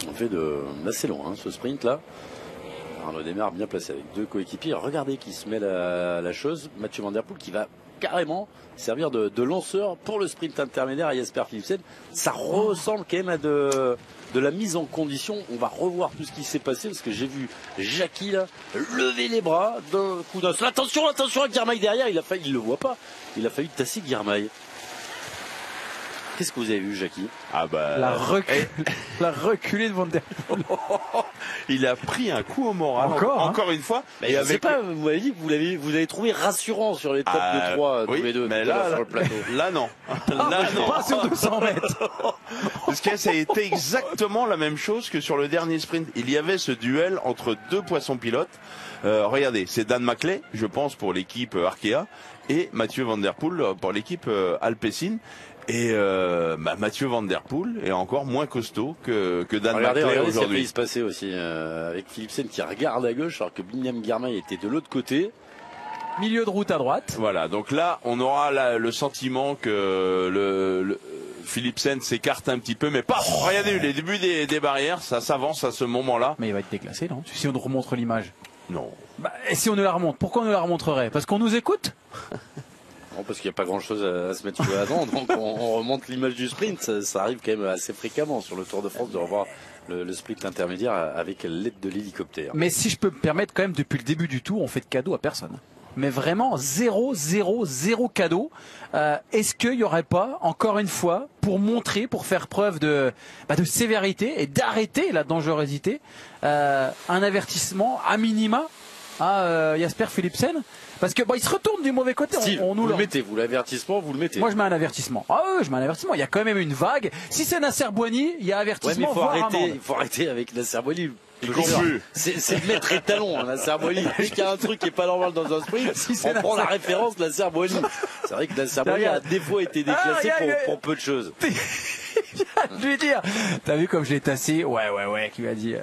On fait assez long ce sprint là. Arnaud Démare bien placé avec 2 coéquipiers. Regardez qui se met la chose. Mathieu Van Der Poel qui va carrément servir de lanceur pour le sprint intermédiaire à Jasper Philipsen. Ça ressemble quand même à de la mise en condition. On va revoir tout ce qui s'est passé parce que j'ai vu Jackie là lever les bras d'un coup d'un seul. Attention à Girmay derrière. Il le voit pas. Il a failli tasser Girmay. Qu'est-ce que vous avez vu, Jackie? La reculée de Van Der Poel. Il a pris un coup au moral. Encore une fois. Mais je sais pas, vous m'avez dit que vous avez trouvé rassurant sur les tops de 3 tous les deux. Mais sur le plateau. Là non. Pas sur 200 mètres. Parce que ça a été exactement la même chose que sur le dernier sprint. Il y avait ce duel entre 2 poissons pilotes. Regardez, c'est Dan Maclay, je pense, pour l'équipe Arkea, et Mathieu Van Der Poel pour l'équipe Alpecin. Et Mathieu Van Der Poel est encore moins costaud que Dan Maclay aujourd'hui. Ça peut se passer aussi avec Philipsen qui regarde à gauche alors que Biniam Girmay était de l'autre côté. Milieu de route à droite. Voilà, donc là on aura le sentiment que Philipsen s'écarte un petit peu, mais pas. Regardez les débuts des barrières, ça s'avance à ce moment-là. Mais il va être déclassé, non? Si on nous remontre l'image. Non. Et si on nous la remonte, pourquoi on nous la remonterait? Parce qu'on nous écoute? Non, parce qu'il n'y a pas grand chose à se mettre sous la dent, donc on remonte l'image du sprint, ça arrive quand même assez fréquemment sur le Tour de France de revoir le sprint intermédiaire avec l'aide de l'hélicoptère. Mais si je peux me permettre quand même, depuis le début du tour, on fait de cadeau à personne. Mais vraiment, 0 cadeau. Est-ce qu'il n'y aurait pas, encore une fois, pour faire preuve de sévérité et d'arrêter la dangerosité, un avertissement à minima à Jasper Philipsen? Parce que il se retourne du mauvais côté. Steve, vous le mettez, l'avertissement, vous le mettez. Moi je mets un avertissement. Ah oui, je mets un avertissement. Il y a quand même une vague. Si c'est Nasser Boigny, il y a avertissement. Ouais, mais il faut arrêter avec Nasser Boigny. C'est le maître étalon, Nasser Boigny. Dès qu'il y a un truc qui est pas normal dans un sprint, on prend la référence de Nasser Boigny. C'est vrai que Nasser Boigny a des fois été déclassé pour peu de choses. Je lui dire, t'as vu comme je l'ai tassé? Ouais, qui m'a dit.